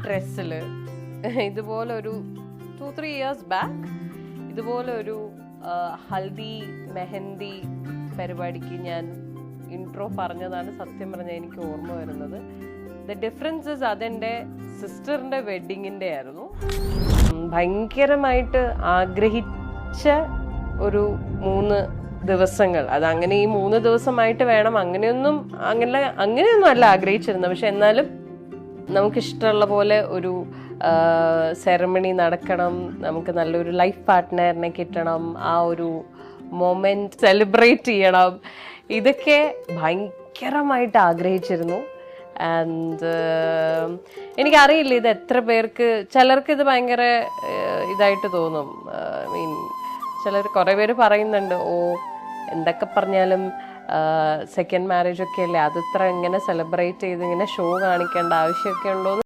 ഡ്രസ്സിൽ ഇതുപോലെ ഒരു 2-3 years ബാക്ക് ഇതുപോലെ ഒരു ഹൽദി മെഹന്തി പരിപാടിക്ക് ഞാൻ ഇൻട്രോ പറഞ്ഞതാണ് സത്യം പറഞ്ഞാൽ എനിക്ക് ഓർമ്മ വരുന്നത്. ദ ഡിഫറൻസസ് അതെൻ്റെ സിസ്റ്ററിൻ്റെ വെഡ്ഡിങ്ങിൻ്റെ ആയിരുന്നു. ഭയങ്കരമായിട്ട് ആഗ്രഹിച്ച ഒരു 3 ദിവസങ്ങൾ. അതങ്ങനെ ഈ 3 ദിവസമായിട്ട് വേണം അങ്ങനെയൊന്നും അല്ല ആഗ്രഹിച്ചിരുന്നത്. പക്ഷെ എന്നാലും നമുക്കിഷ്ടമുള്ള പോലെ ഒരു സെറമണി നടക്കണം, നമുക്ക് നല്ലൊരു ലൈഫ് പാർട്ട്ണറിനെ കിട്ടണം, ആ ഒരു മൊമെന്റ് സെലിബ്രേറ്റ് ചെയ്യണം. ഇതൊക്കെ ഭയങ്കരമായിട്ട് ആഗ്രഹിച്ചിരുന്നു. ആൻഡ് എനിക്കറിയില്ല ഇത് എത്ര പേർക്ക്, ചിലർക്ക് ഇത് ഭയങ്കര ഇതായിട്ട് തോന്നും. കുറേ പേര് പറയുന്നുണ്ട്, ഓ എന്തൊക്കെ പറഞ്ഞാലും സെക്കൻഡ് മാരേജ് ഒക്കെ അല്ലേ, അതിത്ര ഇങ്ങനെ സെലിബ്രേറ്റ് ചെയ്ത് ഇങ്ങനെ ഷോ കാണിക്കേണ്ട ആവശ്യമൊക്കെ ഉണ്ടോ എന്ന്